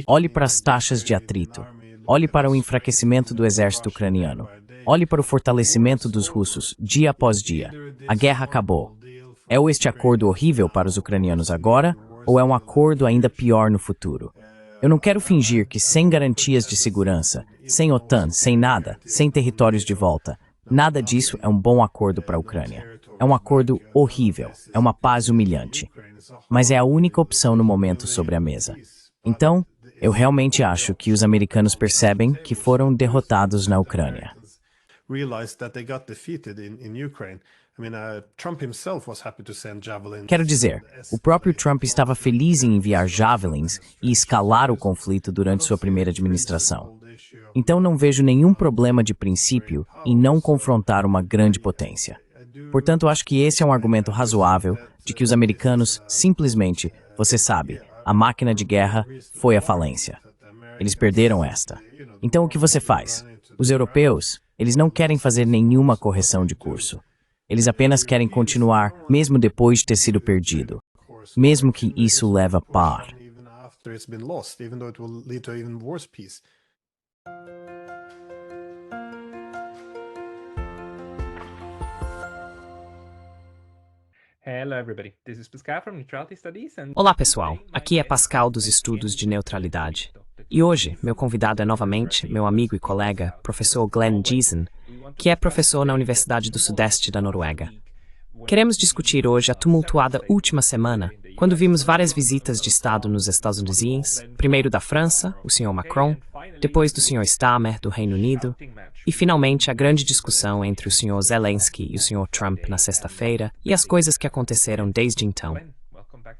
Olhe para as taxas de atrito. Olhe para o enfraquecimento do exército ucraniano. Olhe para o fortalecimento dos russos, dia após dia. A guerra acabou. É este acordo horrível para os ucranianos agora, ou é um acordo ainda pior no futuro? Eu não quero fingir que sem garantias de segurança, sem OTAN, sem nada, sem territórios de volta, nada disso é um bom acordo para a Ucrânia. É um acordo horrível, é uma paz humilhante. Mas é a única opção no momento sobre a mesa. Então, eu realmente acho que os americanos percebem que foram derrotados na Ucrânia. Quero dizer, o próprio Trump estava feliz em enviar javelins e escalar o conflito durante sua primeira administração. Então não vejo nenhum problema de princípio em não confrontar uma grande potência. Portanto, acho que esse é um argumento razoável de que os americanos simplesmente, você sabe, a máquina de guerra foi à falência. Eles perderam esta. Então o que você faz? Os europeus, eles não querem fazer nenhuma correção de curso. Eles apenas querem continuar, mesmo depois de ter sido perdido. Mesmo que isso leve a par. Olá, pessoal. Aqui é Pascal dos Estudos de Neutralidade. E hoje, meu convidado é novamente meu amigo e colega, professor Glenn Giesen, que é professor na Universidade do Sudeste da Noruega. Queremos discutir hoje a tumultuada última semana, quando vimos várias visitas de Estado nos Estados Unidos, primeiro da França, o Sr. Macron, depois do Sr. Starmer, do Reino Unido, e finalmente a grande discussão entre o Sr. Zelensky e o Sr. Trump na sexta-feira e as coisas que aconteceram desde então.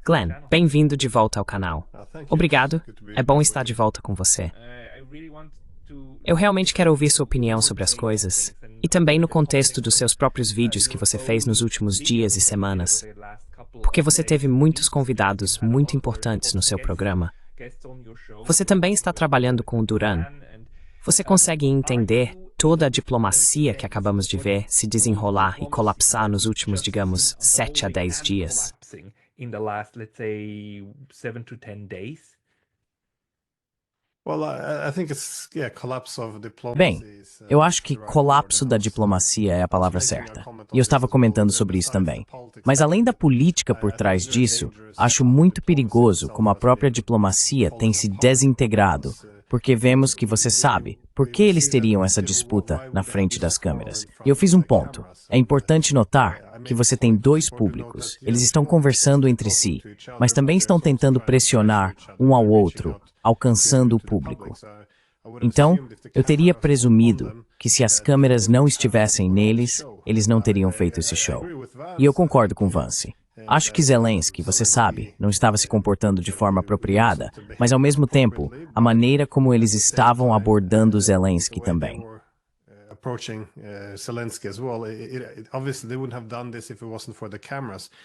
Glenn, bem-vindo de volta ao canal. Obrigado, é bom estar de volta com você. Eu realmente quero ouvir sua opinião sobre as coisas, e também no contexto dos seus próprios vídeos que você fez nos últimos dias e semanas, porque você teve muitos convidados muito importantes no seu programa. Você também está trabalhando com o Duran. Você consegue entender toda a diplomacia que acabamos de ver se desenrolar e colapsar nos últimos, digamos, 7 a 10 dias? Bem, eu acho que colapso da diplomacia é a palavra certa. E eu estava comentando sobre isso também. Mas além da política por trás disso, acho muito perigoso como a própria diplomacia tem se desintegrado, porque vemos que você sabe por que eles teriam essa disputa na frente das câmeras. E eu fiz um ponto. É importante notar que você tem dois públicos. Eles estão conversando entre si, mas também estão tentando pressionar um ao outro, alcançando o público. Então, eu teria presumido que se as câmeras não estivessem neles, eles não teriam feito esse show. E eu concordo com Vance. Acho que Zelensky, você sabe, não estava se comportando de forma apropriada, mas ao mesmo tempo, a maneira como eles estavam abordando Zelensky também.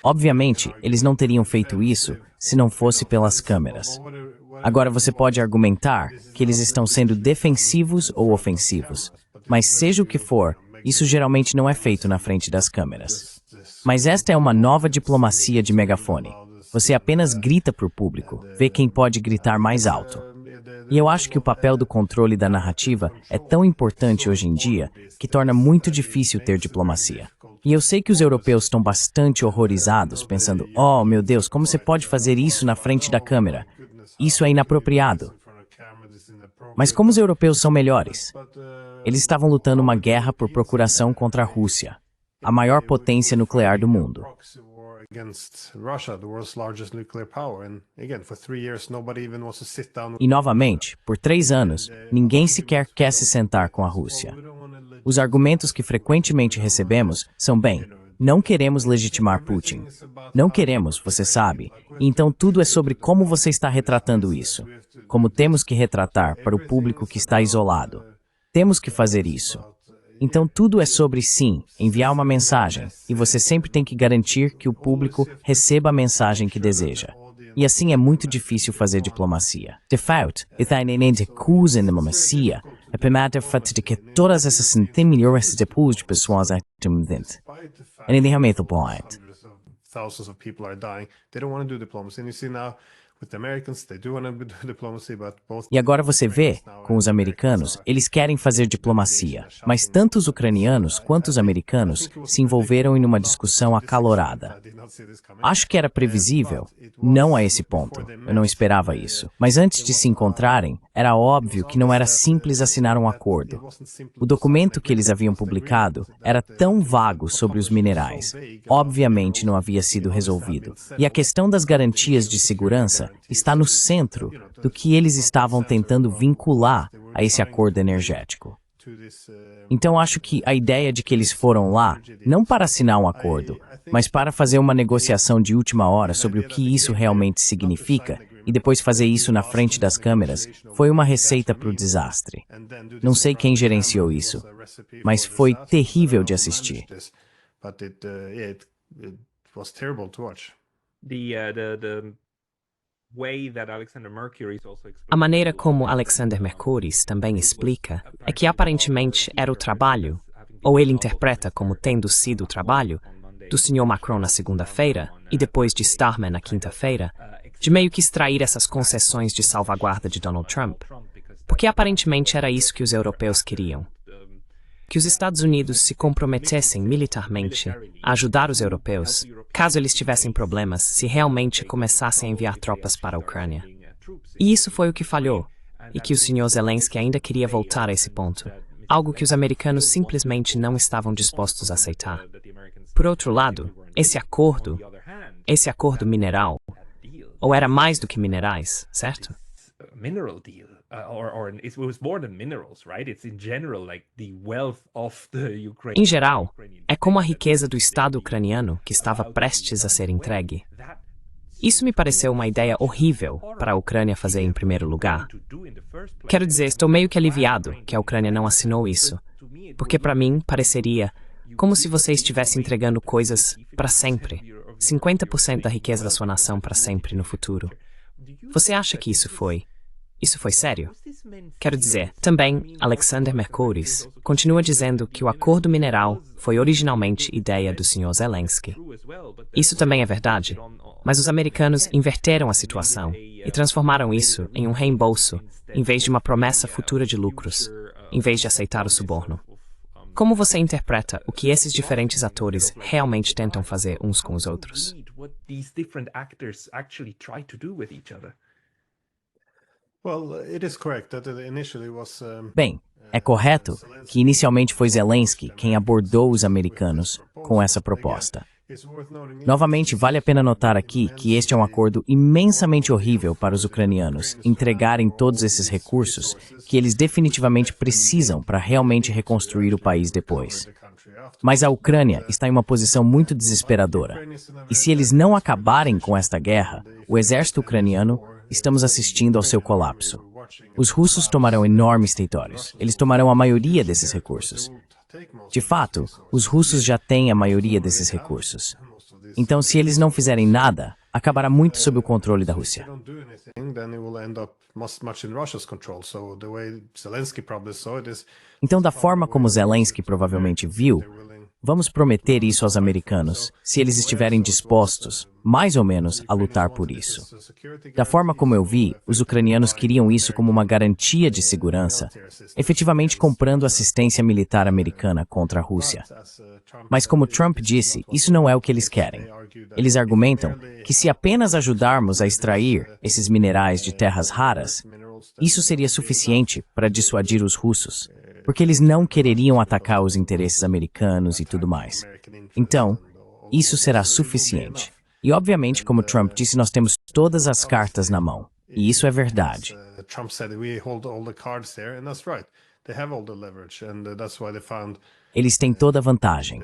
Obviamente, eles não teriam feito isso se não fosse pelas câmeras. Agora você pode argumentar que eles estão sendo defensivos ou ofensivos, mas seja o que for, isso geralmente não é feito na frente das câmeras. Mas esta é uma nova diplomacia de megafone. Você apenas grita para o público, vê quem pode gritar mais alto. E eu acho que o papel do controle da narrativa é tão importante hoje em dia que torna muito difícil ter diplomacia. E eu sei que os europeus estão bastante horrorizados, pensando, oh, meu Deus, como você pode fazer isso na frente da câmera? Isso é inapropriado. Mas como os europeus são melhores? Eles estavam lutando uma guerra por procuração contra a Rússia, a maior potência nuclear do mundo. E novamente, por 3 anos, ninguém sequer quer se sentar com a Rússia. Os argumentos que frequentemente recebemos são, bem, não queremos legitimar Putin. Não queremos, você sabe. E então tudo é sobre como você está retratando isso. Como temos que retratar para o público que está isolado. Temos que fazer isso. Então tudo é sobre sim, enviar uma mensagem, e você sempre tem que garantir que o público receba a mensagem que deseja. E assim é muito difícil fazer diplomacia. De fato, a diplomacia é permitir de que todas essas centenas de milhões de pessoas atualmente. E realmente o ponto. E agora você vê, com os americanos, eles querem fazer diplomacia, mas tanto os ucranianos quanto os americanos se envolveram em uma discussão acalorada. Acho que era previsível, não a esse ponto, eu não esperava isso. Mas antes de se encontrarem, era óbvio que não era simples assinar um acordo. O documento que eles haviam publicado era tão vago sobre os minerais, obviamente não havia sido resolvido. E a questão das garantias de segurança está no centro do que eles estavam tentando vincular a esse acordo energético. Então acho que a ideia de que eles foram lá, não para assinar um acordo, mas para fazer uma negociação de última hora sobre o que isso realmente significa, e depois fazer isso na frente das câmeras, foi uma receita para o desastre. Não sei quem gerenciou isso, mas foi terrível de assistir. A maneira como Alexander Mercouris também explica é que aparentemente era o trabalho, ou ele interpreta como tendo sido o trabalho, do Sr. Macron na segunda-feira e depois de Starmer na quinta-feira, de meio que extrair essas concessões de salvaguarda de Donald Trump, porque aparentemente era isso que os europeus queriam. Que os Estados Unidos se comprometessem militarmente a ajudar os europeus, caso eles tivessem problemas, se realmente começassem a enviar tropas para a Ucrânia. E isso foi o que falhou, e que o Sr. Zelensky ainda queria voltar a esse ponto, algo que os americanos simplesmente não estavam dispostos a aceitar. Por outro lado, esse acordo mineral, ou era mais do que minerais, certo? Em geral, é como a riqueza do Estado ucraniano que estava prestes a ser entregue. Isso me pareceu uma ideia horrível para a Ucrânia fazer em primeiro lugar. Quero dizer, estou meio que aliviado que a Ucrânia não assinou isso, porque para mim pareceria como se você estivesse entregando coisas para sempre, 50% da riqueza da sua nação para sempre no futuro. Você acha que isso foi sério? Quero dizer, também, Alexander Mercouris continua dizendo que o acordo mineral foi originalmente ideia do Sr. Zelensky. Isso também é verdade, mas os americanos inverteram a situação e transformaram isso em um reembolso, em vez de uma promessa futura de lucros, em vez de aceitar o suborno. Como você interpreta o que esses diferentes atores realmente tentam fazer uns com os outros? Bem, é correto que inicialmente foi Zelensky quem abordou os americanos com essa proposta. Novamente, vale a pena notar aqui que este é um acordo imensamente horrível para os ucranianos entregarem todos esses recursos que eles definitivamente precisam para realmente reconstruir o país depois. Mas a Ucrânia está em uma posição muito desesperadora. E se eles não acabarem com esta guerra, o exército ucraniano, estamos assistindo ao seu colapso. Os russos tomarão enormes territórios. Eles tomarão a maioria desses recursos. De fato, os russos já têm a maioria desses recursos. Então, se eles não fizerem nada, acabará muito sob o controle da Rússia. Então, da forma como Zelensky provavelmente viu, vamos prometer isso aos americanos, se eles estiverem dispostos, mais ou menos, a lutar por isso. Da forma como eu vi, os ucranianos queriam isso como uma garantia de segurança, efetivamente comprando assistência militar americana contra a Rússia. Mas como Trump disse, isso não é o que eles querem. Eles argumentam que se apenas ajudarmos a extrair esses minerais de terras raras, isso seria suficiente para dissuadir os russos, porque eles não quereriam atacar os interesses americanos e tudo mais. Então, isso será suficiente. E obviamente, como Trump disse, nós temos todas as cartas na mão. E isso é verdade. Eles têm toda a vantagem.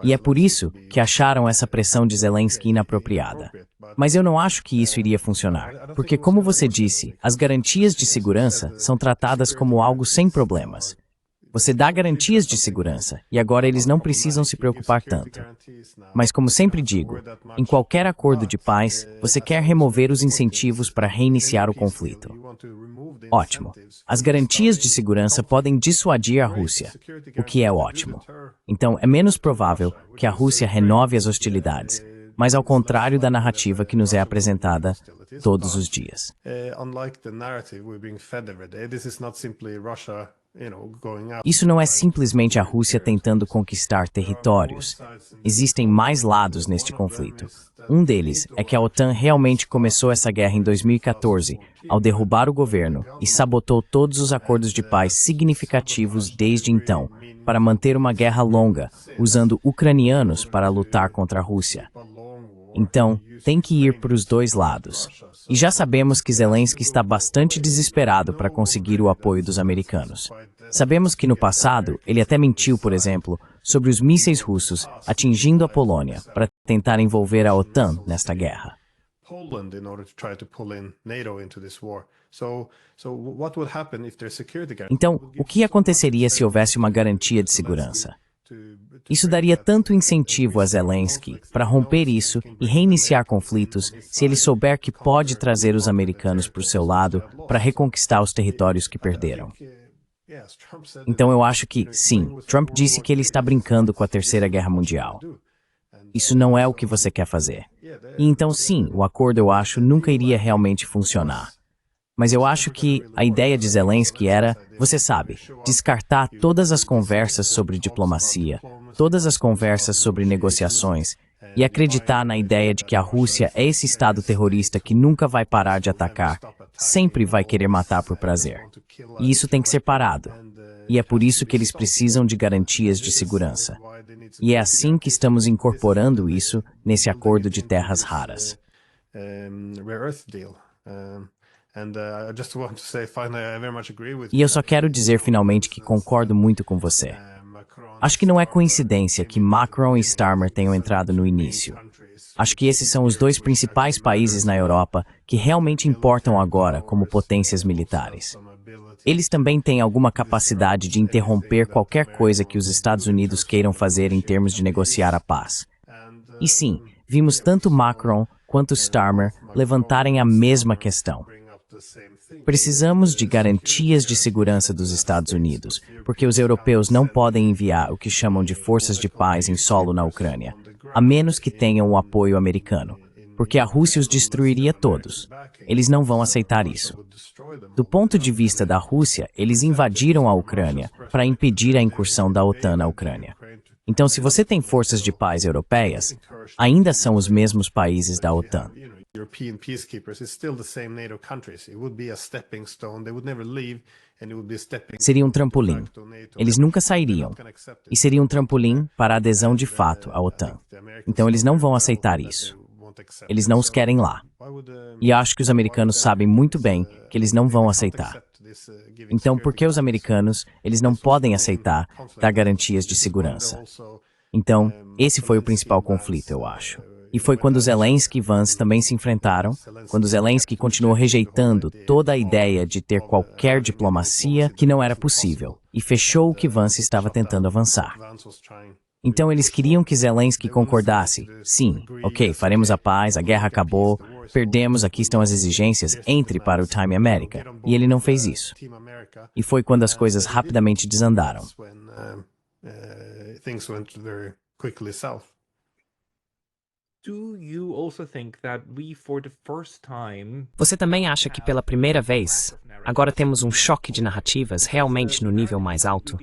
E é por isso que acharam essa pressão de Zelensky inapropriada. Mas eu não acho que isso iria funcionar. Porque, como você disse, as garantias de segurança são tratadas como algo sem problemas. Você dá garantias de segurança, e agora eles não precisam se preocupar tanto. Mas como sempre digo, em qualquer acordo de paz, você quer remover os incentivos para reiniciar o conflito. Ótimo. As garantias de segurança podem dissuadir a Rússia, o que é ótimo. Então, é menos provável que a Rússia renove as hostilidades, mas ao contrário da narrativa que nos é apresentada todos os dias. Isso não é simplesmente a Rússia tentando conquistar territórios. Existem mais lados neste conflito. Um deles é que a OTAN realmente começou essa guerra em 2014, ao derrubar o governo, e sabotou todos os acordos de paz significativos desde então, para manter uma guerra longa, usando ucranianos para lutar contra a Rússia. Então, tem que ir para os dois lados. E já sabemos que Zelensky está bastante desesperado para conseguir o apoio dos americanos. Sabemos que no passado, ele até mentiu, por exemplo, sobre os mísseis russos atingindo a Polônia para tentar envolver a OTAN nesta guerra. Então, o que aconteceria se houvesse uma garantia de segurança? Isso daria tanto incentivo a Zelensky para romper isso e reiniciar conflitos se ele souber que pode trazer os americanos para o seu lado para reconquistar os territórios que perderam. Então eu acho que, sim, Trump disse que ele está brincando com a Terceira Guerra Mundial. Isso não é o que você quer fazer. E então sim, o acordo eu acho nunca iria realmente funcionar. Mas eu acho que a ideia de Zelensky era, você sabe, descartar todas as conversas sobre diplomacia, todas as conversas sobre negociações, e acreditar na ideia de que a Rússia é esse estado terrorista que nunca vai parar de atacar, sempre vai querer matar por prazer. E isso tem que ser parado. E é por isso que eles precisam de garantias de segurança. E é assim que estamos incorporando isso nesse acordo de terras raras. E eu só quero dizer finalmente que concordo muito com você. Acho que não é coincidência que Macron e Starmer tenham entrado no início. Acho que esses são os dois principais países na Europa que realmente importam agora como potências militares. Eles também têm alguma capacidade de interromper qualquer coisa que os Estados Unidos queiram fazer em termos de negociar a paz. E sim, vimos tanto Macron quanto Starmer levantarem a mesma questão. Precisamos de garantias de segurança dos Estados Unidos, porque os europeus não podem enviar o que chamam de forças de paz em solo na Ucrânia, a menos que tenham o apoio americano, porque a Rússia os destruiria todos. Eles não vão aceitar isso. Do ponto de vista da Rússia, eles invadiram a Ucrânia para impedir a incursão da OTAN na Ucrânia. Então, se você tem forças de paz europeias, ainda são os mesmos países da OTAN. European peacekeepers, it's still the same NATO countries. It would be a stepping stone. They would never leave, and it would be a stepping. Seria um trampolim. Eles nunca sairiam. E seria um trampolim para a adesão de fato à OTAN. Então eles não vão aceitar isso. Eles não os querem lá. E acho que os americanos sabem muito bem que eles não vão aceitar. Então, por que os americanos, eles não podem aceitar dar garantias de segurança? Então, esse foi o principal conflito, eu acho. E foi quando Zelensky e Vance também se enfrentaram, quando Zelensky continuou rejeitando toda a ideia de ter qualquer diplomacia que não era possível, e fechou o que Vance estava tentando avançar. Então eles queriam que Zelensky concordasse, sim, ok, faremos a paz, a guerra acabou, perdemos, aqui estão as exigências, entre para o Time America. E ele não fez isso. E foi quando as coisas rapidamente desandaram. Você também acha que pela primeira vez, agora temos um choque de narrativas realmente no nível mais alto?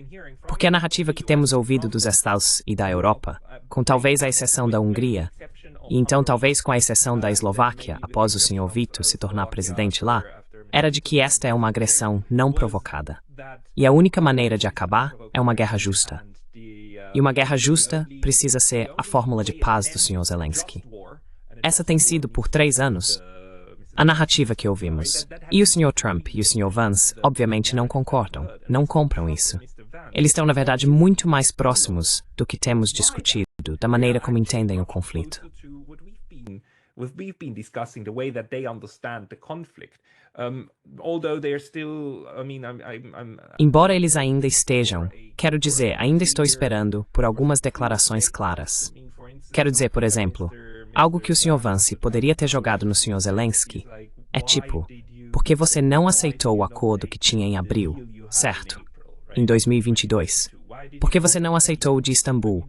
Porque a narrativa que temos ouvido dos Estados e da Europa, com talvez a exceção da Hungria, e então talvez com a exceção da Eslováquia, após o Sr. Vito se tornar presidente lá, era de que esta é uma agressão não provocada. E a única maneira de acabar é uma guerra justa. E uma guerra justa precisa ser a fórmula de paz do Sr. Zelensky. Essa tem sido, por 3 anos, a narrativa que ouvimos. E o Sr. Trump e o Sr. Vance, obviamente, não concordam, não compram isso. Eles estão, na verdade, muito mais próximos do que temos discutido, da maneira como entendem o conflito. We've been discussing the way that they understand the conflict. Although they're still, Embora eles ainda estejam, quero dizer, ainda estou esperando por algumas declarações claras. Quero dizer, por exemplo, algo que o Sr. Vance poderia ter jogado no Sr. Zelensky é tipo, porque você não aceitou o acordo que tinha em abril, certo? Em 2022. Por que você não aceitou o de Istambul?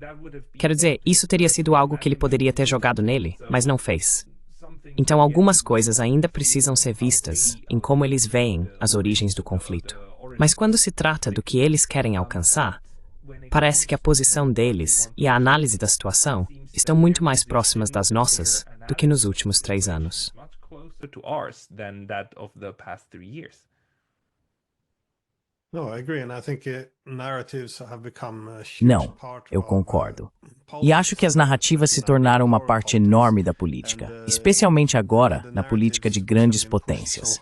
Quero dizer, isso teria sido algo que ele poderia ter jogado nele, mas não fez. Então algumas coisas ainda precisam ser vistas em como eles veem as origens do conflito. Mas quando se trata do que eles querem alcançar, parece que a posição deles e a análise da situação estão muito mais próximas das nossas do que nos últimos 3 anos. Não, eu concordo. E acho que as narrativas se tornaram uma parte enorme da política, especialmente agora na política de grandes potências.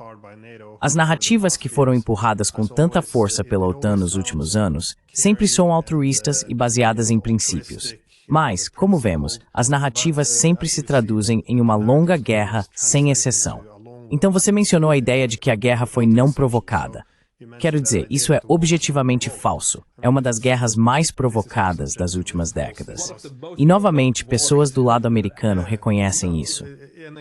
As narrativas que foram empurradas com tanta força pela OTAN nos últimos anos sempre são altruístas e baseadas em princípios. Mas, como vemos, as narrativas sempre se traduzem em uma longa guerra sem exceção. Então você mencionou a ideia de que a guerra foi não provocada. Quero dizer, isso é objetivamente falso. É uma das guerras mais provocadas das últimas décadas. E, novamente, pessoas do lado americano reconhecem isso.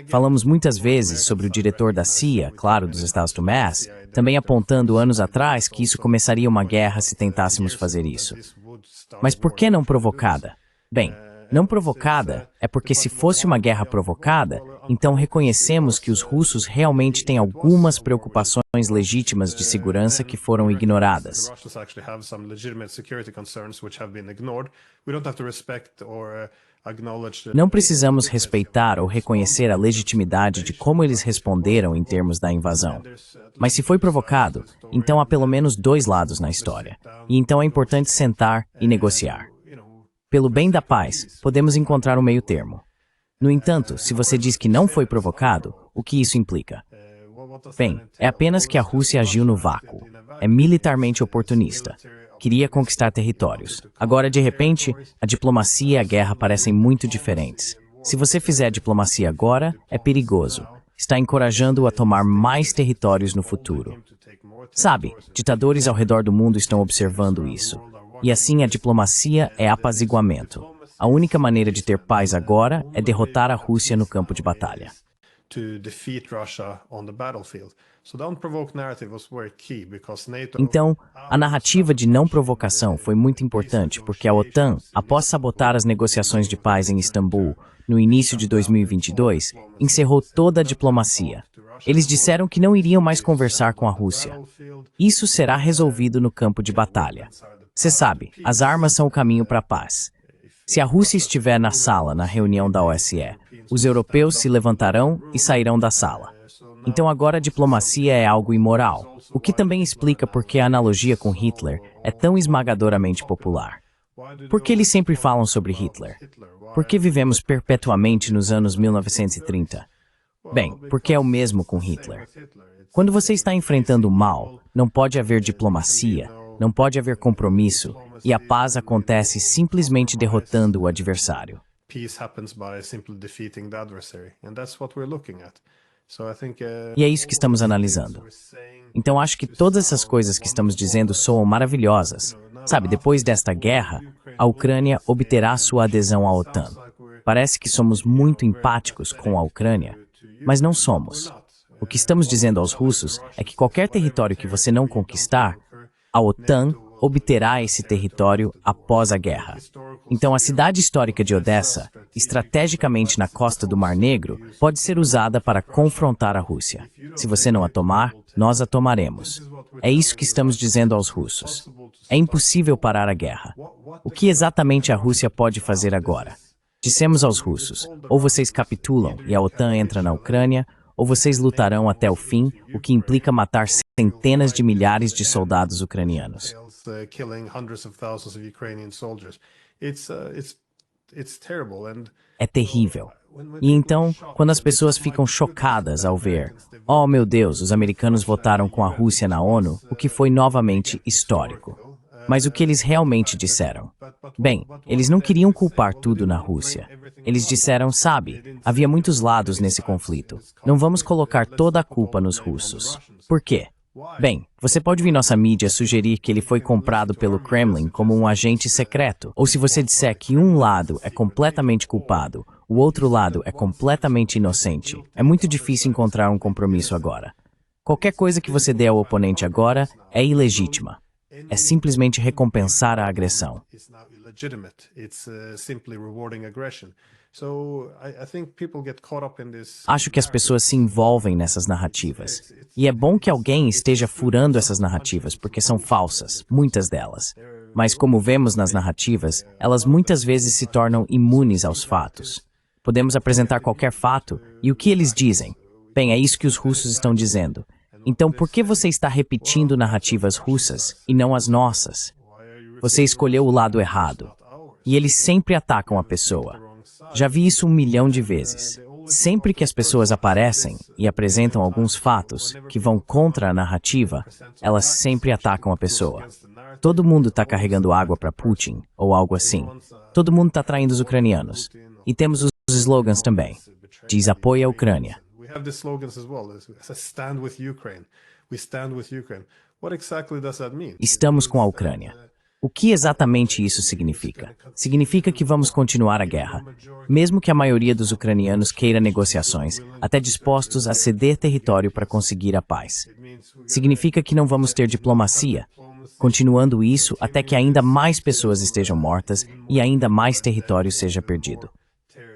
Falamos muitas vezes sobre o diretor da CIA, claro, dos Estados Unidos, também apontando anos atrás que isso começaria uma guerra se tentássemos fazer isso. Mas por que não provocada? Bem, não provocada é porque se fosse uma guerra provocada, então reconhecemos que os russos realmente têm algumas preocupações legítimas de segurança que foram ignoradas. Não precisamos respeitar ou reconhecer a legitimidade de como eles responderam em termos da invasão. Mas se foi provocado, então há pelo menos 2 lados na história. E então é importante sentar e negociar. Pelo bem da paz, podemos encontrar um meio termo. No entanto, se você diz que não foi provocado, o que isso implica? Bem, é apenas que a Rússia agiu no vácuo. É militarmente oportunista. Queria conquistar territórios. Agora, de repente, a diplomacia e a guerra parecem muito diferentes. Se você fizer diplomacia agora, é perigoso. Está encorajando-o a tomar mais territórios no futuro. Sabe, ditadores ao redor do mundo estão observando isso. E assim a diplomacia é apaziguamento. A única maneira de ter paz agora é derrotar a Rússia no campo de batalha. Então, a narrativa de não provocação foi muito importante porque a OTAN, após sabotar as negociações de paz em Istambul no início de 2022, encerrou toda a diplomacia. Eles disseram que não iriam mais conversar com a Rússia. Isso será resolvido no campo de batalha. Você sabe, as armas são o caminho para a paz. Se a Rússia estiver na sala na reunião da OSCE, os europeus se levantarão e sairão da sala. Então agora a diplomacia é algo imoral, o que também explica por que a analogia com Hitler é tão esmagadoramente popular. Por que eles sempre falam sobre Hitler? Por que vivemos perpetuamente nos anos 1930? Bem, porque é o mesmo com Hitler. Quando você está enfrentando o mal, não pode haver diplomacia, não pode haver compromisso, e a paz acontece simplesmente derrotando o adversário. E é isso que estamos analisando. Então acho que todas essas coisas que estamos dizendo soam maravilhosas. Sabe, depois desta guerra, a Ucrânia obterá sua adesão à OTAN. Parece que somos muito empáticos com a Ucrânia, mas não somos. O que estamos dizendo aos russos é que qualquer território que você não conquistar, a OTAN obterá esse território após a guerra. Então a cidade histórica de Odessa, estrategicamente na costa do Mar Negro, pode ser usada para confrontar a Rússia. Se você não a tomar, nós a tomaremos. É isso que estamos dizendo aos russos. É impossível parar a guerra. O que exatamente a Rússia pode fazer agora? Dissemos aos russos, ou vocês capitulam e a OTAN entra na Ucrânia, ou vocês lutarão até o fim, o que implica matar centenas de milhares de soldados ucranianos. É terrível. E então, quando as pessoas ficam chocadas ao ver, oh meu Deus, os americanos votaram com a Rússia na ONU, o que foi novamente histórico. Mas o que eles realmente disseram? Bem, eles não queriam culpar tudo na Rússia. Eles disseram, sabe, havia muitos lados nesse conflito. Não vamos colocar toda a culpa nos russos. Por quê? Bem, você pode vir nossa mídia sugerir que ele foi comprado pelo Kremlin como um agente secreto, ou se você disser que um lado é completamente culpado, o outro lado é completamente inocente. É muito difícil encontrar um compromisso agora. Qualquer coisa que você dê ao oponente agora é ilegítima. é simplesmente recompensar a agressão. Acho que as pessoas se envolvem nessas narrativas. E é bom que alguém esteja furando essas narrativas, porque são falsas, muitas delas. Mas como vemos nas narrativas, elas muitas vezes se tornam imunes aos fatos. Podemos apresentar qualquer fato, e o que eles dizem? Bem, é isso que os russos estão dizendo. Então, por que você está repetindo narrativas russas e não as nossas? Você escolheu o lado errado. E eles sempre atacam a pessoa. Já vi isso 1 milhão de vezes. Sempre que as pessoas aparecem e apresentam alguns fatos que vão contra a narrativa, elas sempre atacam a pessoa. Todo mundo está carregando água para Putin, ou algo assim. Todo mundo está traindo os ucranianos. E temos os slogans também. Diz apoio à Ucrânia. Estamos com a Ucrânia. O que exatamente isso significa? Significa que vamos continuar a guerra, mesmo que a maioria dos ucranianos queira negociações, até dispostos a ceder território para conseguir a paz. Significa que não vamos ter diplomacia, continuando isso até que ainda mais pessoas estejam mortas e ainda mais território seja perdido.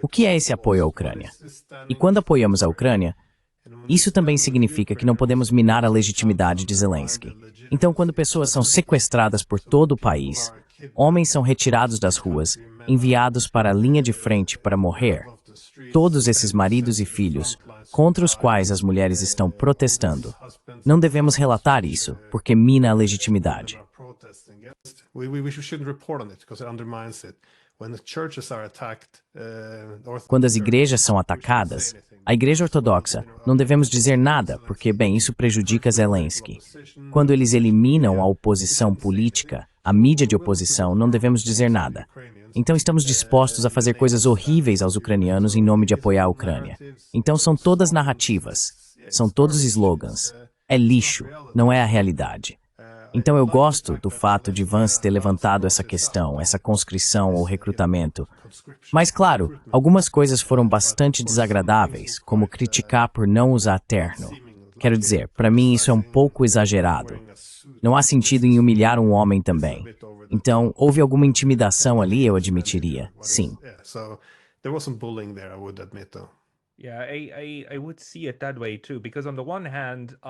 O que é esse apoio à Ucrânia? E quando apoiamos a Ucrânia, isso também significa que não podemos minar a legitimidade de Zelensky. Então, quando pessoas são sequestradas por todo o país, homens são retirados das ruas, enviados para a linha de frente para morrer, todos esses maridos e filhos, contra os quais as mulheres estão protestando. Não devemos relatar isso, porque mina a legitimidade. Quando as igrejas são atacadas, a Igreja Ortodoxa, não devemos dizer nada, porque, bem, isso prejudica Zelensky. Quando eles eliminam a oposição política, a mídia de oposição, não devemos dizer nada. Então estamos dispostos a fazer coisas horríveis aos ucranianos em nome de apoiar a Ucrânia. Então são todas narrativas, são todos slogans. É lixo, não é a realidade. Então eu gosto do fato de Vance ter levantado essa questão, essa conscrição ou recrutamento. Mas claro, algumas coisas foram bastante desagradáveis, como criticar por não usar terno. Quero dizer, para mim isso é um pouco exagerado. Não há sentido em humilhar um homem também. Então, houve alguma intimidação ali, eu admitiria, sim.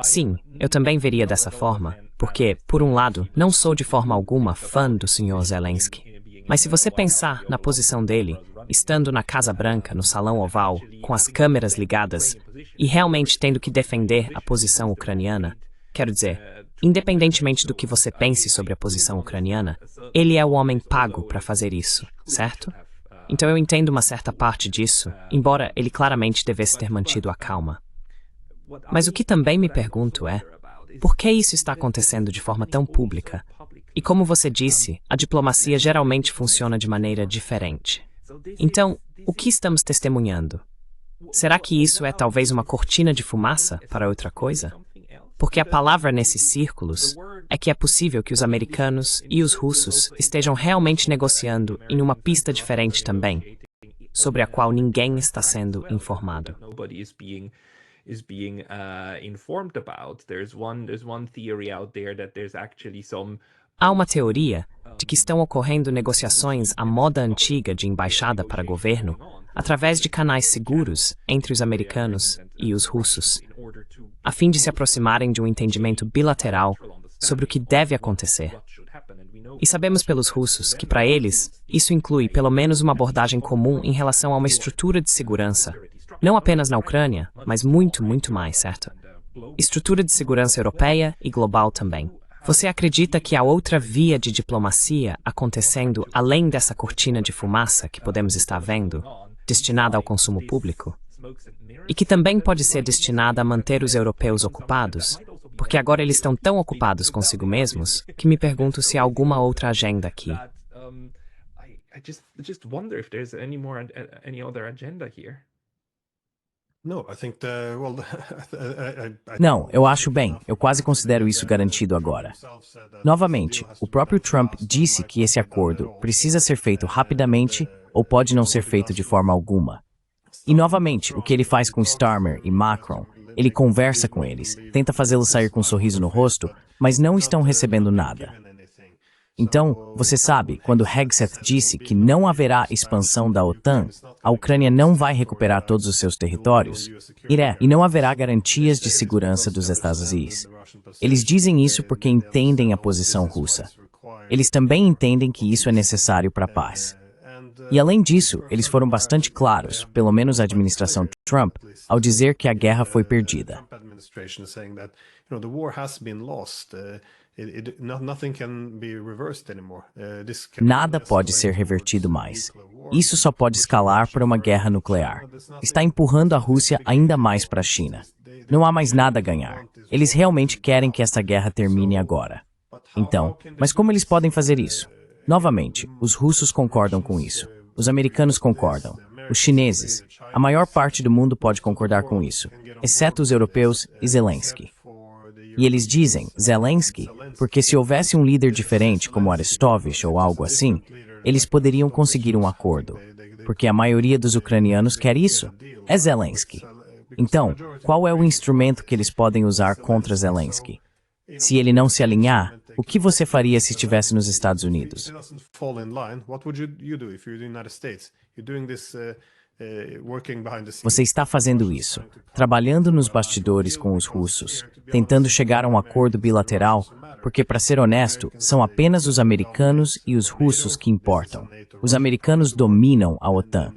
Sim, eu também veria dessa forma, porque, por um lado, não sou de forma alguma fã do Sr. Zelensky. Mas se você pensar na posição dele, estando na Casa Branca, no Salão Oval, com as câmeras ligadas, e realmente tendo que defender a posição ucraniana, quero dizer, independentemente do que você pense sobre a posição ucraniana, ele é o homem pago para fazer isso, certo? Então eu entendo uma certa parte disso, embora ele claramente devesse ter mantido a calma. Mas o que também me pergunto é, por que isso está acontecendo de forma tão pública? E como você disse, a diplomacia geralmente funciona de maneira diferente. Então, o que estamos testemunhando? Será que isso é talvez uma cortina de fumaça para outra coisa? Porque a palavra nesses círculos é que é possível que os americanos e os russos estejam realmente negociando em uma pista diferente também, sobre a qual ninguém está sendo informado. Há uma teoria de que estão ocorrendo negociações à moda antiga de embaixada para governo através de canais seguros entre os americanos e os russos, a fim de se aproximarem de um entendimento bilateral sobre o que deve acontecer. E sabemos pelos russos que, para eles, isso inclui pelo menos uma abordagem comum em relação a uma estrutura de segurança, não apenas na Ucrânia, mas muito, muito mais, certo? Estrutura de segurança europeia e global também. Você acredita que há outra via de diplomacia acontecendo além dessa cortina de fumaça que podemos estar vendo, destinada ao consumo público? E que também pode ser destinada a manter os europeus ocupados, porque agora eles estão tão ocupados consigo mesmos que me pergunto se há alguma outra agenda aqui. Não, eu acho bem. Eu quase considero isso garantido agora. Novamente, o próprio Trump disse que esse acordo precisa ser feito rapidamente ou pode não ser feito de forma alguma. E novamente, o que ele faz com Starmer e Macron, ele conversa com eles, tenta fazê-los sair com um sorriso no rosto, mas não estão recebendo nada. Então, você sabe, quando Hegseth disse que não haverá expansão da OTAN, a Ucrânia não vai recuperar todos os seus territórios, e não haverá garantias de segurança dos Estados Unidos. Eles dizem isso porque entendem a posição russa. Eles também entendem que isso é necessário para a paz. E além disso, eles foram bastante claros, pelo menos a administração Trump, ao dizer que a guerra foi perdida. Nada pode ser revertido mais. Isso só pode escalar para uma guerra nuclear. Está empurrando a Rússia ainda mais para a China. Não há mais nada a ganhar. Eles realmente querem que essa guerra termine agora. Então, mas como eles podem fazer isso? Novamente, os russos concordam com isso. Os americanos concordam. Os chineses. A maior parte do mundo pode concordar com isso, exceto os europeus e Zelensky. E eles dizem, Zelensky, porque se houvesse um líder diferente, como Arestovich ou algo assim, eles poderiam conseguir um acordo. Porque a maioria dos ucranianos quer isso. É Zelensky. Então, qual é o instrumento que eles podem usar contra Zelensky? Se ele não se alinhar, o que você faria se estivesse nos Estados Unidos? Você está fazendo isso, trabalhando nos bastidores com os russos, tentando chegar a um acordo bilateral, porque, para ser honesto, são apenas os americanos e os russos que importam. Os americanos dominam a OTAN.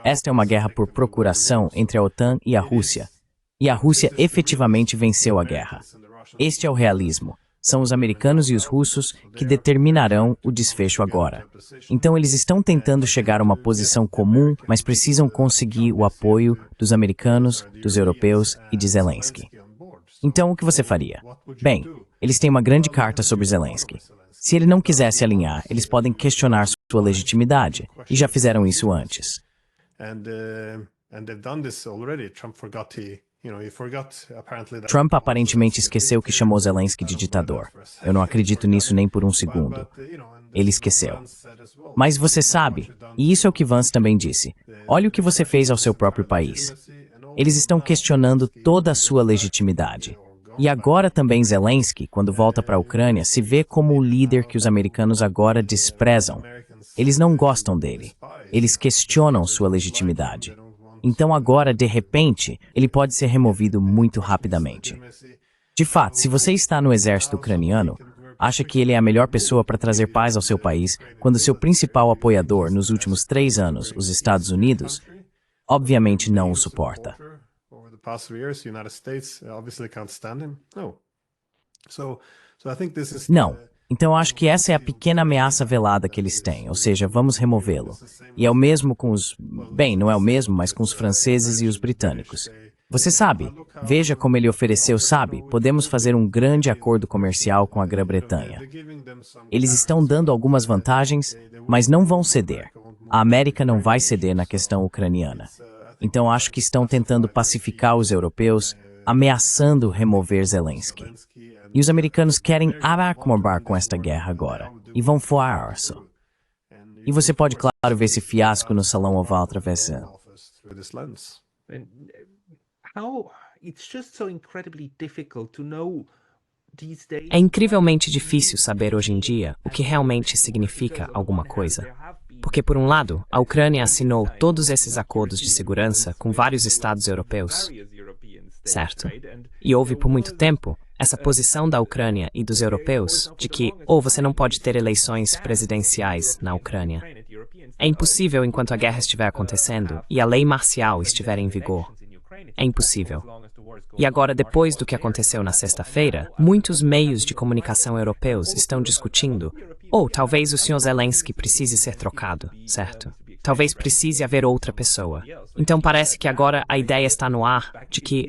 Esta é uma guerra por procuração entre a OTAN e a Rússia. E a Rússia efetivamente venceu a guerra. Este é o realismo. São os americanos e os russos que determinarão o desfecho agora. Então eles estão tentando chegar a uma posição comum, mas precisam conseguir o apoio dos americanos, dos europeus e de Zelensky. Então o que você faria? Bem, eles têm uma grande carta sobre Zelensky. Se ele não quisesse alinhar, eles podem questionar sua legitimidade, e já fizeram isso antes. Trump aparentemente esqueceu que chamou Zelensky de ditador. Eu não acredito nisso nem por um segundo. Ele esqueceu. Mas você sabe, e isso é o que Vance também disse, olha o que você fez ao seu próprio país. Eles estão questionando toda a sua legitimidade. E agora também Zelensky, quando volta para a Ucrânia, se vê como o líder que os americanos agora desprezam. Eles não gostam dele. Eles questionam sua legitimidade. Então agora, de repente, ele pode ser removido muito rapidamente. De fato, se você está no exército ucraniano, acha que ele é a melhor pessoa para trazer paz ao seu país, quando seu principal apoiador nos últimos 3 anos, os Estados Unidos, obviamente não o suporta. Não. Então acho que essa é a pequena ameaça velada que eles têm, ou seja, vamos removê-lo. E é o mesmo com os... Bem, não é o mesmo, mas com os franceses e os britânicos. Você sabe, veja como ele ofereceu, sabe, podemos fazer um grande acordo comercial com a Grã-Bretanha. Eles estão dando algumas vantagens, mas não vão ceder. A América não vai ceder na questão ucraniana. Então acho que estão tentando pacificar os europeus, ameaçando remover Zelensky. E os americanos querem acabar com esta guerra agora. E vão forçar. E você pode, claro, ver esse fiasco no Salão Oval atravessando. É incrivelmente difícil saber hoje em dia o que realmente significa alguma coisa. Porque, por um lado, a Ucrânia assinou todos esses acordos de segurança com vários estados europeus, certo? E houve por muito tempo essa posição da Ucrânia e dos europeus de que, você não pode ter eleições presidenciais na Ucrânia. É impossível enquanto a guerra estiver acontecendo e a lei marcial estiver em vigor. É impossível. E agora, depois do que aconteceu na sexta-feira, muitos meios de comunicação europeus estão discutindo, talvez o Sr. Zelensky precise ser trocado, certo? Talvez precise haver outra pessoa. Então parece que agora a ideia está no ar de que,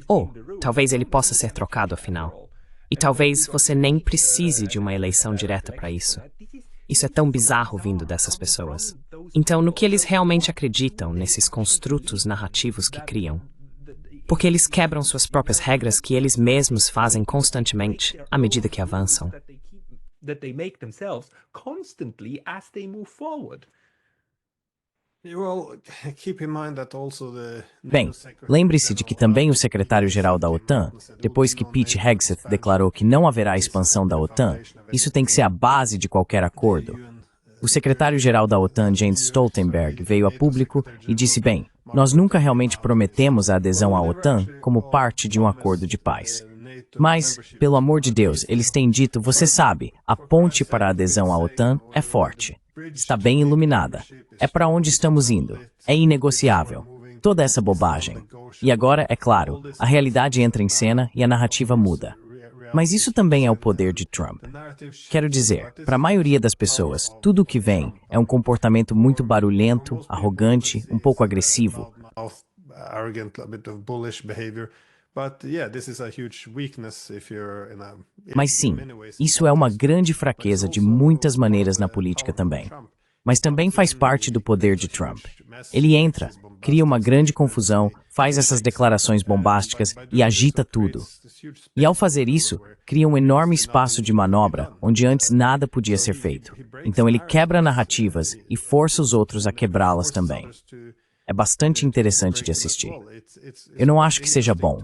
talvez ele possa ser trocado afinal. E talvez você nem precise de uma eleição direta para isso. Isso é tão bizarro vindo dessas pessoas. Então, no que eles realmente acreditam nesses construtos narrativos que criam? Porque eles quebram suas próprias regras que eles mesmos fazem constantemente à medida que avançam. Bem, lembre-se de que também o secretário-geral da OTAN, depois que Pete Hegseth declarou que não haverá expansão da OTAN, isso tem que ser a base de qualquer acordo. O secretário-geral da OTAN, Jens Stoltenberg, veio a público e disse, bem, nós nunca realmente prometemos a adesão à OTAN como parte de um acordo de paz. Mas, pelo amor de Deus, eles têm dito, você sabe, a ponte para a adesão à OTAN é forte. Está bem iluminada. É para onde estamos indo. É inegociável. Toda essa bobagem. E agora, é claro, a realidade entra em cena e a narrativa muda. Mas isso também é o poder de Trump. Quero dizer, para a maioria das pessoas, tudo o que vem é um comportamento muito barulhento, arrogante, um pouco agressivo. Mas sim, isso é uma grande fraqueza de muitas maneiras na política também. Mas também faz parte do poder de Trump. Ele entra, cria uma grande confusão, faz essas declarações bombásticas e agita tudo. E ao fazer isso, cria um enorme espaço de manobra onde antes nada podia ser feito. Então ele quebra narrativas e força os outros a quebrá-las também. É bastante interessante de assistir. Eu não acho que seja bom.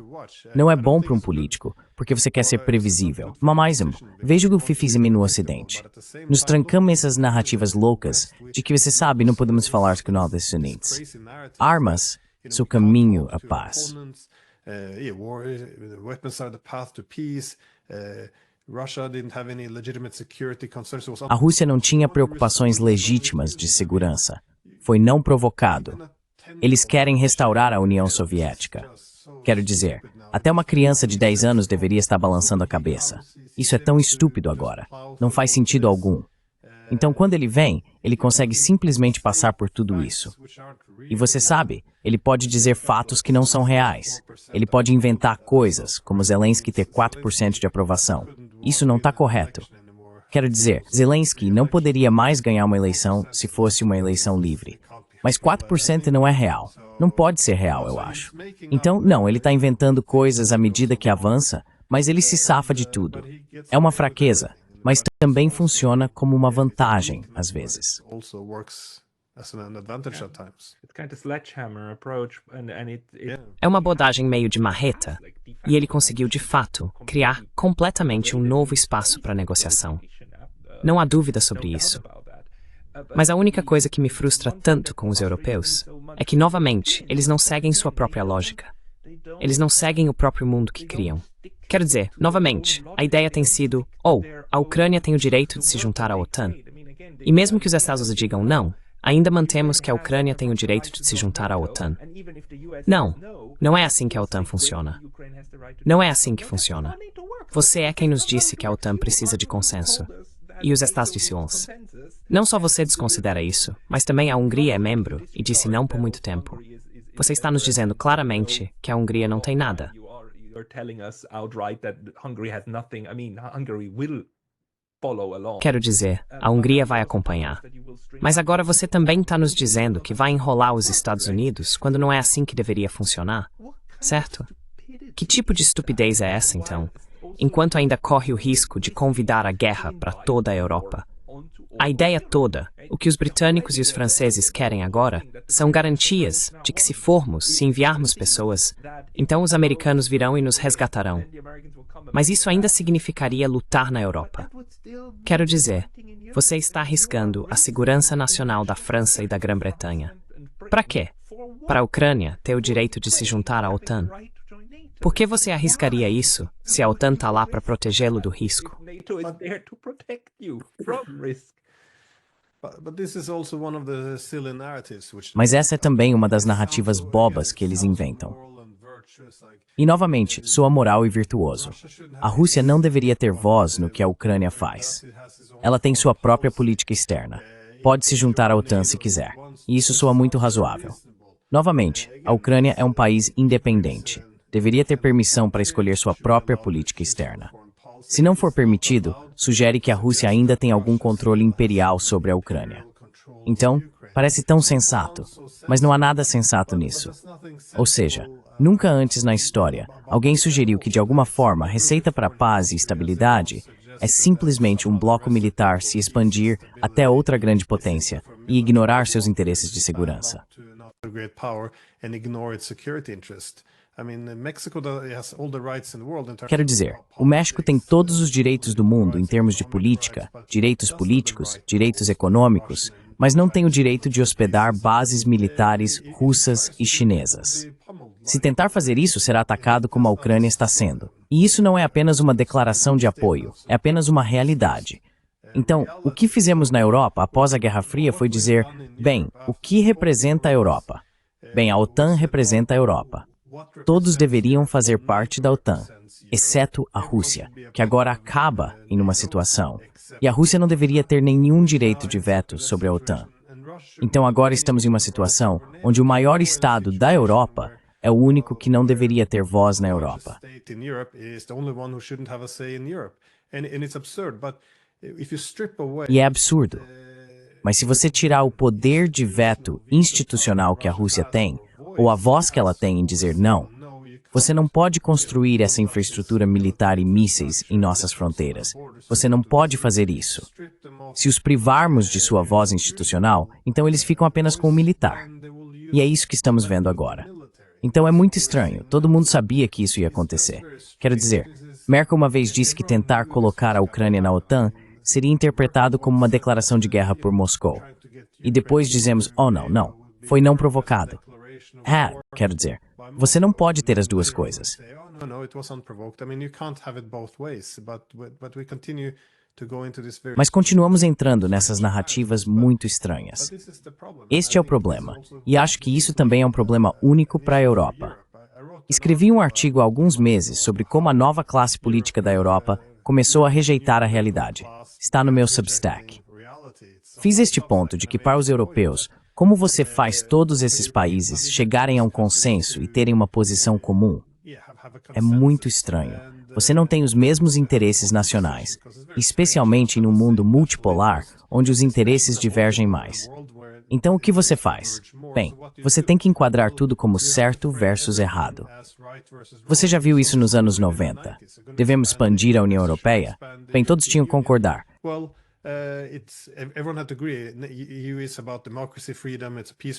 Não é bom para um político, porque você quer ser previsível. Mas, veja o que fizemos no Ocidente. Nos trancamos essas narrativas loucas de que você sabe, não podemos falar com nós unidos. Armas, seu caminho à paz. A Rússia não tinha preocupações legítimas de segurança. Foi não provocado. Eles querem restaurar a União Soviética. Quero dizer, até uma criança de 10 anos deveria estar balançando a cabeça. Isso é tão estúpido agora. Não faz sentido algum. Então, quando ele vem, ele consegue simplesmente passar por tudo isso. E você sabe, ele pode dizer fatos que não são reais. Ele pode inventar coisas, como Zelensky ter 4% de aprovação. Isso não está correto. Quero dizer, Zelensky não poderia mais ganhar uma eleição se fosse uma eleição livre. Mas 4% não é real. Não pode ser real, eu acho. Então, não, ele está inventando coisas à medida que avança, mas ele se safa de tudo. É uma fraqueza, mas também funciona como uma vantagem, às vezes. É uma abordagem meio de marreta, e ele conseguiu, de fato, criar completamente um novo espaço para negociação. Não há dúvida sobre isso. Mas a única coisa que me frustra tanto com os europeus é que, novamente, eles não seguem sua própria lógica. Eles não seguem o próprio mundo que criam. Quero dizer, novamente, a ideia tem sido, a Ucrânia tem o direito de se juntar à OTAN. E mesmo que os Estados Unidos digam não, ainda mantemos que a Ucrânia tem o direito de se juntar à OTAN. Não, não é assim que a OTAN funciona. Não é assim que funciona. Você é quem nos disse que a OTAN precisa de consenso. E os Estados Unidos. Não só você desconsidera isso, mas também a Hungria é membro e disse não por muito tempo. Você está nos dizendo claramente que a Hungria não tem nada. Quero dizer, a Hungria vai acompanhar. Mas agora você também está nos dizendo que vai enrolar os Estados Unidos quando não é assim que deveria funcionar, certo? Que tipo de estupidez é essa, então? Enquanto ainda corre o risco de convidar a guerra para toda a Europa. A ideia toda, o que os britânicos e os franceses querem agora, são garantias de que se enviarmos pessoas, então os americanos virão e nos resgatarão. Mas isso ainda significaria lutar na Europa. Quero dizer, você está arriscando a segurança nacional da França e da Grã-Bretanha. Para quê? Para a Ucrânia ter o direito de se juntar à OTAN? Por que você arriscaria isso se a OTAN está lá para protegê-lo do risco? Mas essa é também uma das narrativas bobas que eles inventam. E novamente, soa moral e virtuoso. A Rússia não deveria ter voz no que a Ucrânia faz. Ela tem sua própria política externa. Pode se juntar à OTAN se quiser. E isso soa muito razoável. Novamente, a Ucrânia é um país independente. Deveria ter permissão para escolher sua própria política externa. Se não for permitido, sugere que a Rússia ainda tem algum controle imperial sobre a Ucrânia. Então, parece tão sensato, mas não há nada sensato nisso. Ou seja, nunca antes na história, alguém sugeriu que de alguma forma a receita para a paz e estabilidade é simplesmente um bloco militar se expandir até outra grande potência e ignorar seus interesses de segurança. Quero dizer, o México tem todos os direitos do mundo em termos de política, direitos políticos, direitos econômicos, mas não tem o direito de hospedar bases militares russas e chinesas. Se tentar fazer isso, será atacado como a Ucrânia está sendo. E isso não é apenas uma declaração de apoio, é apenas uma realidade. Então, o que fizemos na Europa após a Guerra Fria foi dizer, bem, o que representa a Europa? Bem, a OTAN representa a Europa. Todos deveriam fazer parte da OTAN, exceto a Rússia, que agora acaba em uma situação. E a Rússia não deveria ter nenhum direito de veto sobre a OTAN. Então agora estamos em uma situação onde o maior Estado da Europa é o único que não deveria ter voz na Europa. E é absurdo. Mas se você tirar o poder de veto institucional que a Rússia tem, ou a voz que ela tem em dizer não, você não pode construir essa infraestrutura militar e mísseis em nossas fronteiras. Você não pode fazer isso. Se os privarmos de sua voz institucional, então eles ficam apenas com o militar. E é isso que estamos vendo agora. Então é muito estranho. Todo mundo sabia que isso ia acontecer. Quero dizer, Merkel uma vez disse que tentar colocar a Ucrânia na OTAN seria interpretado como uma declaração de guerra por Moscou. E depois dizemos, oh não, foi não provocado. Quero dizer, você não pode ter as duas coisas. Mas continuamos entrando nessas narrativas muito estranhas. Este é o problema, e acho que isso também é um problema único para a Europa. Escrevi um artigo há alguns meses sobre como a nova classe política da Europa começou a rejeitar a realidade. Está no meu Substack. Fiz este ponto de que para os europeus, como você faz todos esses países chegarem a um consenso e terem uma posição comum? É muito estranho. Você não tem os mesmos interesses nacionais, especialmente em um mundo multipolar, onde os interesses divergem mais. Então o que você faz? Bem, você tem que enquadrar tudo como certo versus errado. Você já viu isso nos anos 90. Devemos expandir a União Europeia? Bem, todos tinham que concordar.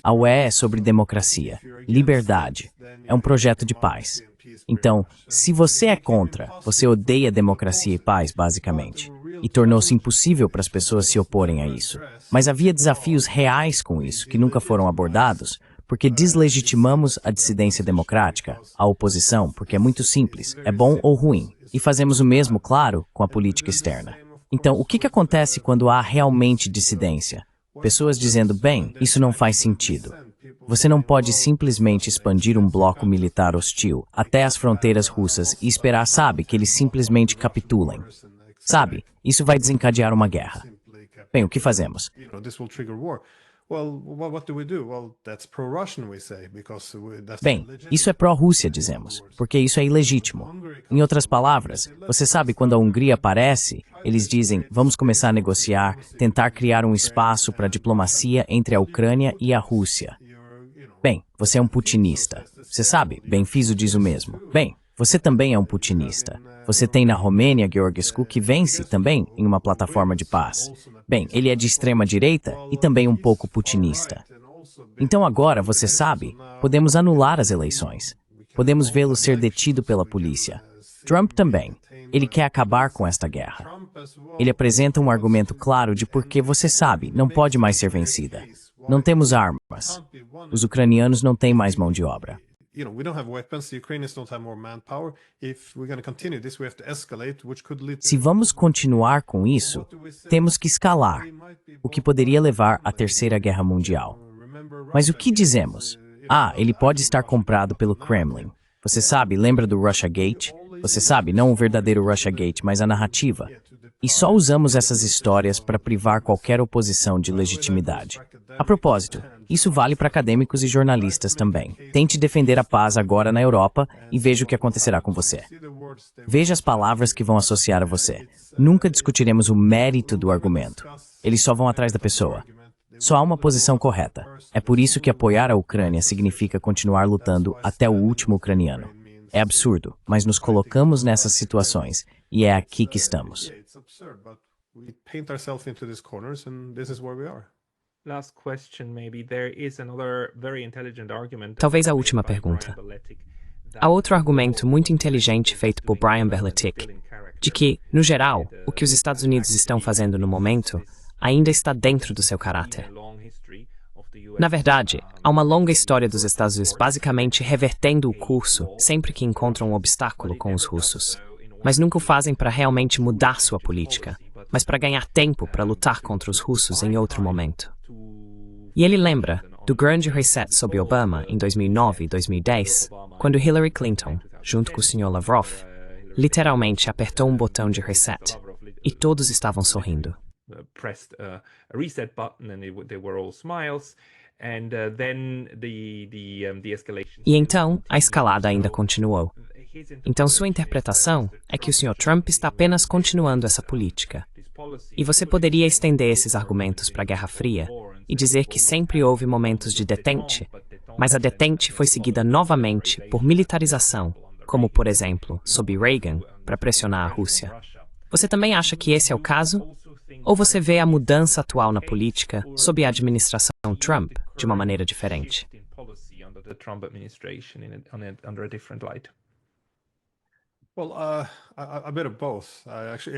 A UE é sobre democracia, liberdade, é um projeto de paz. Então, se você é contra, você odeia democracia e paz, basicamente. E tornou-se impossível para as pessoas se oporem a isso. Mas havia desafios reais com isso, que nunca foram abordados, porque deslegitimamos a dissidência democrática, a oposição, porque é muito simples, é bom ou ruim. E fazemos o mesmo, claro, com a política externa. Então, o que acontece quando há realmente dissidência? Pessoas dizendo, bem, isso não faz sentido. Você não pode simplesmente expandir um bloco militar hostil até as fronteiras russas e esperar, que eles simplesmente capitulem. Isso vai desencadear uma guerra. Bem, o que fazemos? Bem, isso é pró-Rússia, dizemos, porque isso é ilegítimo. Em outras palavras, você sabe quando a Hungria aparece, eles dizem, vamos começar a negociar, tentar criar um espaço para diplomacia entre a Ucrânia e a Rússia. Bem, você é um putinista. Você sabe, Benfiso diz o mesmo. Bem, você também é um putinista. Você tem na Romênia Georgescu que vence também em uma plataforma de paz. Bem, ele é de extrema direita e também um pouco putinista. Então agora, você sabe, podemos anular as eleições. Podemos vê-lo ser detido pela polícia. Trump também. Ele quer acabar com esta guerra. Ele apresenta um argumento claro de por que você sabe, não pode mais ser vencida. Não temos armas. Os ucranianos não têm mais mão de obra. Se vamos continuar com isso, temos que escalar, o que poderia levar à Terceira Guerra Mundial. Mas o que dizemos? Ele pode estar comprado pelo Kremlin. Você sabe, lembra do Russiagate? Você sabe, não o verdadeiro Russiagate, mas a narrativa. E só usamos essas histórias para privar qualquer oposição de legitimidade. A propósito, isso vale para acadêmicos e jornalistas também. Tente defender a paz agora na Europa e veja o que acontecerá com você. Veja as palavras que vão associar a você. Nunca discutiremos o mérito do argumento. Eles só vão atrás da pessoa. Só há uma posição correta. É por isso que apoiar a Ucrânia significa continuar lutando até o último ucraniano. É absurdo, mas nos colocamos nessas situações, e é aqui que estamos. We paint ourselves into these corners, and this is where we are. Last question, maybe. There is another very intelligent argument. Talvez a última pergunta. Há outro argumento muito inteligente feito por Brian Berletic, de que, no geral, o que os Estados Unidos estão fazendo no momento ainda está dentro do seu caráter. Na verdade, há uma longa história dos Estados Unidos basicamente revertendo o curso sempre que encontram um obstáculo com os russos, mas nunca o fazem para realmente mudar sua política, mas para ganhar tempo para lutar contra os russos em outro momento. E ele lembra do grande reset sob Obama em 2009 e 2010, quando Hillary Clinton, junto com o Sr. Lavrov, literalmente apertou um botão de reset, e todos estavam sorrindo. Pressed a reset button and they were all smiles, and then the escalation. E então, a escalada ainda continuou. Então sua interpretação é que o Sr. Trump está apenas continuando essa política. E você poderia estender esses argumentos para a Guerra Fria e dizer que sempre houve momentos de detente, mas a detente foi seguida novamente por militarização, como, por exemplo, sob Reagan, para pressionar a Rússia. Você também acha que esse é o caso? Ou você vê a mudança atual na política sob a administração Trump de uma maneira diferente?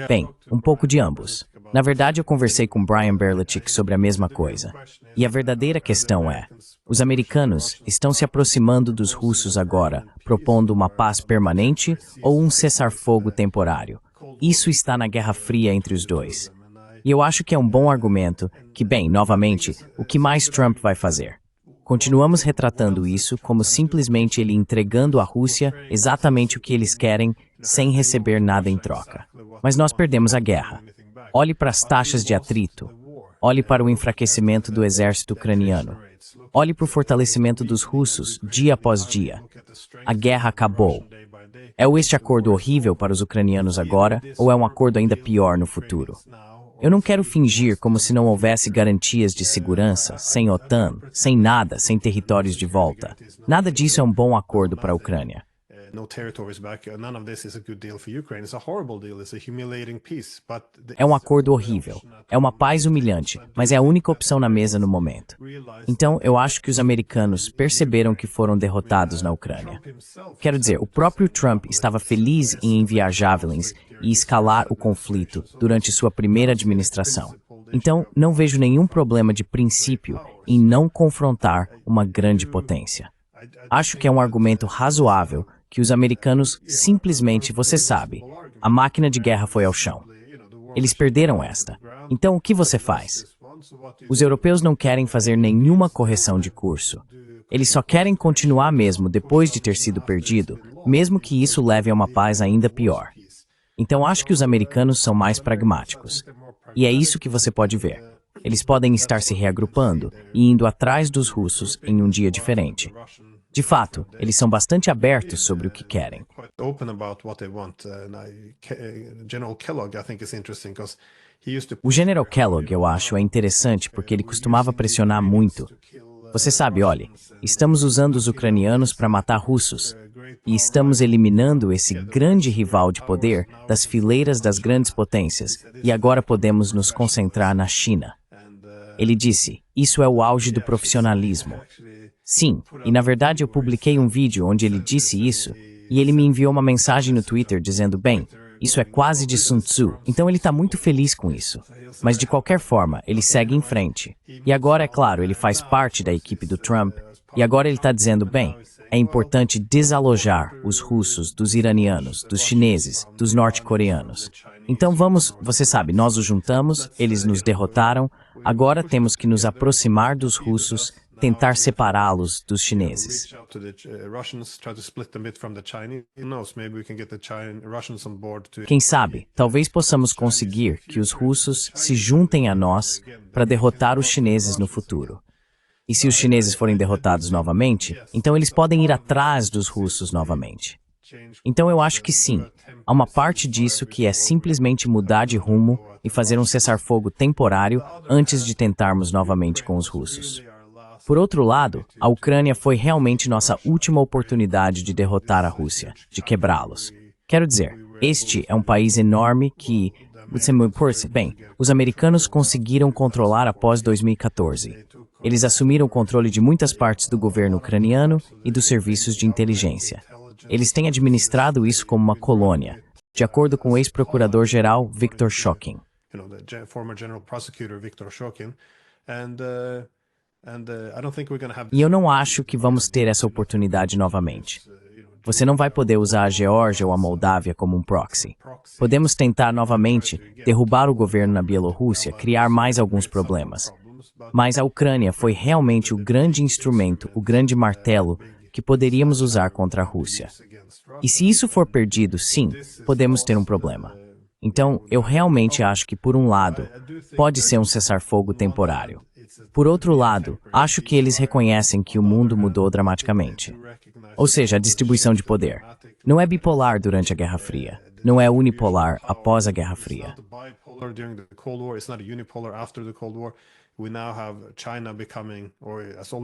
Bem, um pouco de ambos. Na verdade, eu conversei com Brian Berletic sobre a mesma coisa. E a verdadeira questão é, os americanos estão se aproximando dos russos agora, propondo uma paz permanente ou um cessar-fogo temporário. Isso está na Guerra Fria entre os dois. E eu acho que é um bom argumento que, bem, novamente, o que mais Trump vai fazer? Continuamos retratando isso como simplesmente ele entregando à Rússia exatamente o que eles querem, sem receber nada em troca. Mas nós perdemos a guerra. Olhe para as taxas de atrito. Olhe para o enfraquecimento do exército ucraniano. Olhe para o fortalecimento dos russos, dia após dia. A guerra acabou. É este acordo horrível para os ucranianos agora, ou é um acordo ainda pior no futuro? Eu não quero fingir como se não houvesse garantias de segurança, sem OTAN, sem nada, sem territórios de volta. Nada disso é um bom acordo para a Ucrânia. É um acordo horrível. É uma paz humilhante, mas é a única opção na mesa no momento. Então, eu acho que os americanos perceberam que foram derrotados na Ucrânia. Quero dizer, o próprio Trump estava feliz em enviar javelins e escalar o conflito durante sua primeira administração. Então, não vejo nenhum problema de princípio em não confrontar uma grande potência. Acho que é um argumento razoável que os americanos simplesmente, você sabe, a máquina de guerra foi ao chão. Eles perderam esta. Então, o que você faz? Os europeus não querem fazer nenhuma correção de curso. Eles só querem continuar mesmo depois de ter sido perdido, mesmo que isso leve a uma paz ainda pior. Então, acho que os americanos são mais pragmáticos. E é isso que você pode ver. Eles podem estar se reagrupando e indo atrás dos russos em um dia diferente. De fato, eles são bastante abertos sobre o que querem. O General Kellogg, eu acho, é interessante porque ele costumava pressionar muito. Você sabe, olhe, estamos usando os ucranianos para matar russos. E estamos eliminando esse grande rival de poder das fileiras das grandes potências. E agora podemos nos concentrar na China. Ele disse, isso é o auge do profissionalismo. Sim, e na verdade eu publiquei um vídeo onde ele disse isso, e ele me enviou uma mensagem no Twitter dizendo, bem, isso é quase de Sun Tzu, então ele está muito feliz com isso. Mas de qualquer forma, ele segue em frente. E agora, é claro, ele faz parte da equipe do Trump, e agora ele está dizendo, bem, é importante desalojar os russos dos iranianos, dos chineses, dos norte-coreanos. Então vamos, você sabe, nós os juntamos, eles nos derrotaram, agora temos que nos aproximar dos russos, tentar separá-los dos chineses. Quem sabe, talvez possamos conseguir que os russos se juntem a nós para derrotar os chineses no futuro. E se os chineses forem derrotados novamente, então eles podem ir atrás dos russos novamente. Então eu acho que sim, há uma parte disso que é simplesmente mudar de rumo e fazer um cessar-fogo temporário antes de tentarmos novamente com os russos. Por outro lado, a Ucrânia foi realmente nossa última oportunidade de derrotar a Rússia, de quebrá-los. Quero dizer, este é um país enorme que, bem, os americanos conseguiram controlar após 2014. Eles assumiram o controle de muitas partes do governo ucraniano e dos serviços de inteligência. Eles têm administrado isso como uma colônia, de acordo com o ex-procurador-geral Viktor Shokin. E eu não acho que vamos ter essa oportunidade novamente. Você não vai poder usar a Geórgia ou a Moldávia como um proxy. Podemos tentar novamente derrubar o governo na Bielorrússia, criar mais alguns problemas. Mas a Ucrânia foi realmente o grande instrumento, o grande martelo que poderíamos usar contra a Rússia. E se isso for perdido, sim, podemos ter um problema. Então, eu realmente acho que, por um lado, pode ser um cessar-fogo temporário. Por outro lado, acho que eles reconhecem que o mundo mudou dramaticamente. Ou seja, a distribuição de poder. Não é bipolar durante a Guerra Fria. Não é unipolar após a Guerra Fria.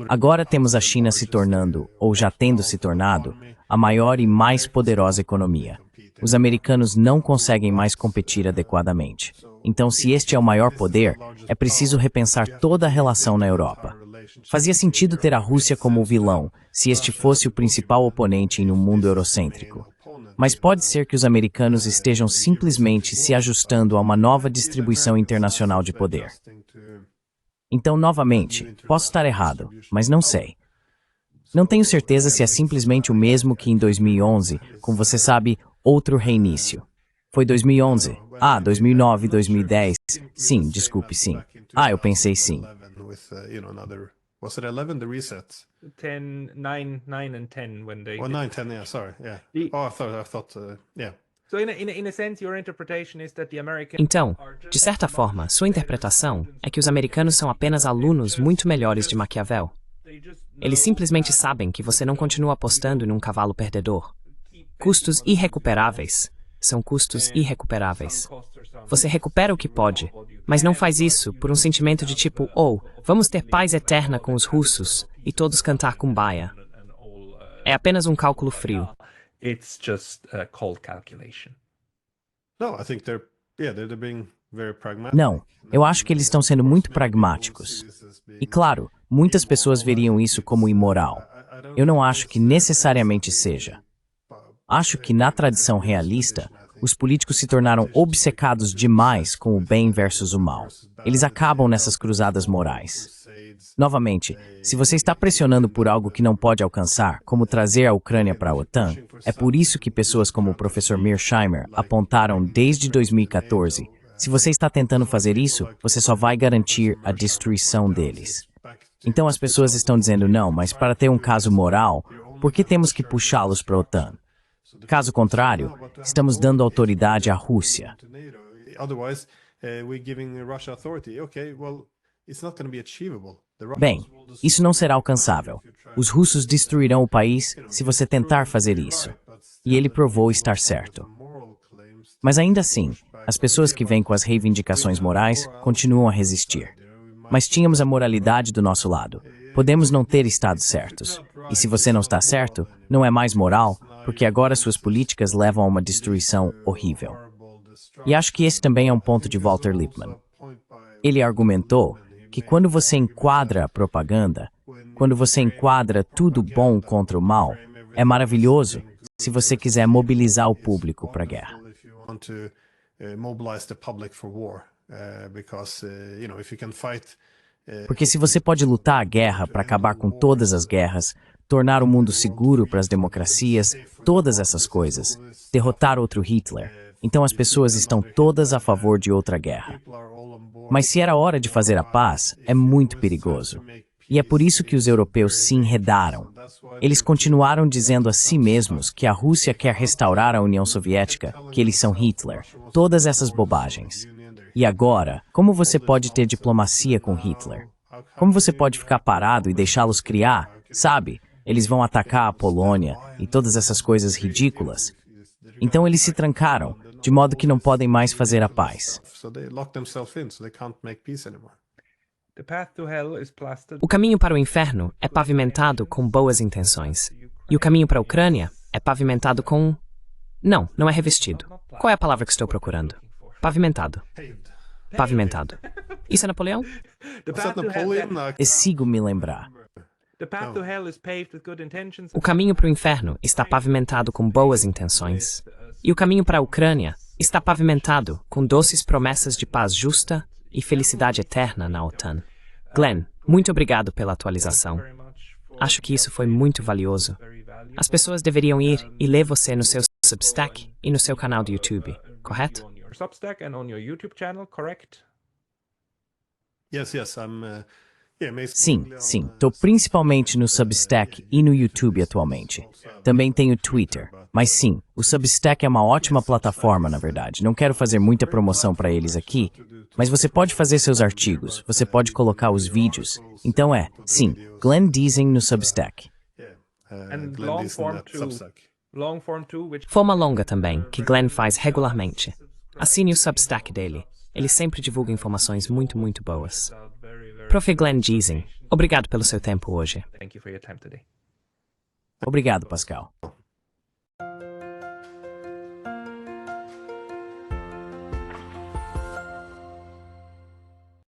Agora temos a China se tornando, ou já tendo se tornado, a maior e mais poderosa economia. Os americanos não conseguem mais competir adequadamente. Então, se este é o maior poder, é preciso repensar toda a relação na Europa. Fazia sentido ter a Rússia como o vilão, se este fosse o principal oponente em um mundo eurocêntrico. Mas pode ser que os americanos estejam simplesmente se ajustando a uma nova distribuição internacional de poder. Então, novamente, posso estar errado, mas não sei. Não tenho certeza se é simplesmente o mesmo que em 2011, com, você sabe, outro reinício. Foi 2011? 2009, 2010? Sim, desculpe, sim. Eu pensei sim. Was it 11, the resets? 10, 9 and 10 when they... Oh, 9, 10, yeah, sorry, yeah. I thought, yeah. So in a sense, your interpretation is that the Americans... Então, de certa forma, sua interpretação é que os americanos são apenas alunos muito melhores de Maquiavel. Eles simplesmente sabem que você não continua apostando em um cavalo perdedor. Custos irrecuperáveis são custos irrecuperáveis. Você recupera o que pode, mas não faz isso por um sentimento de tipo, vamos ter paz eterna com os russos e todos cantar Kumbaya. É apenas um cálculo frio. It's just a cold calculation. No, I think they're being very pragmatic. Não, eu acho que eles estão sendo muito pragmáticos. E claro, muitas pessoas veriam isso como imoral. Eu não acho que necessariamente seja. Acho que na tradição realista, os políticos se tornaram obcecados demais com o bem versus o mal. Eles acabam nessas cruzadas morais. Novamente, se você está pressionando por algo que não pode alcançar, como trazer a Ucrânia para a OTAN, é por isso que pessoas como o professor Mearsheimer apontaram desde 2014, se você está tentando fazer isso, você só vai garantir a destruição deles. Então as pessoas estão dizendo não, mas para ter um caso moral, por que temos que puxá-los para a OTAN? Caso contrário, estamos dando autoridade à Rússia. Bem, isso não será alcançável. Os russos destruirão o país se você tentar fazer isso. E ele provou estar certo. Mas ainda assim, as pessoas que vêm com as reivindicações morais continuam a resistir. Mas tínhamos a moralidade do nosso lado. Podemos não ter estado certos. E se você não está certo, não é mais moral, porque agora suas políticas levam a uma destruição horrível. E acho que esse também é um ponto de Walter Lippmann. Ele argumentou que quando você enquadra a propaganda, quando você enquadra tudo bom contra o mal, é maravilhoso se você quiser mobilizar o público para a guerra. Porque se você pode lutar a guerra para acabar com todas as guerras, tornar o mundo seguro para as democracias, todas essas coisas, derrotar outro Hitler, então as pessoas estão todas a favor de outra guerra. Mas se era hora de fazer a paz, é muito perigoso. E é por isso que os europeus se enredaram. Eles continuaram dizendo a si mesmos que a Rússia quer restaurar a União Soviética, que eles são Hitler. Todas essas bobagens. E agora, como você pode ter diplomacia com Hitler? Como você pode ficar parado e deixá-los criar? Sabe, eles vão atacar a Polônia e todas essas coisas ridículas. Então eles se trancaram, de modo que não podem mais fazer a paz. O caminho para o inferno é pavimentado com boas intenções. E o caminho para a Ucrânia é pavimentado com... Não é revestido. Qual é a palavra que estou procurando? Pavimentado. Pavimentado. Isso é Napoleão? Sigo me lembrar. O caminho para o inferno está pavimentado com boas intenções. E o caminho para a Ucrânia está pavimentado com doces promessas de paz justa e felicidade eterna na OTAN. Glenn, muito obrigado pela atualização. Acho que isso foi muito valioso. As pessoas deveriam ir e ler você no seu Substack e no seu canal do YouTube, correto? Sim. Tô principalmente no Substack e no YouTube atualmente. Também tenho Twitter. Mas sim, o Substack é uma ótima plataforma, na verdade. Não quero fazer muita promoção para eles aqui, mas você pode fazer seus artigos, você pode colocar os vídeos. Então sim, Glenn Deasing no Substack. Forma longa também, que Glenn faz regularmente. Assine o Substack dele. Ele sempre divulga informações muito boas. Prof. Glenn Deasing, obrigado pelo seu tempo hoje. Obrigado, Pascal.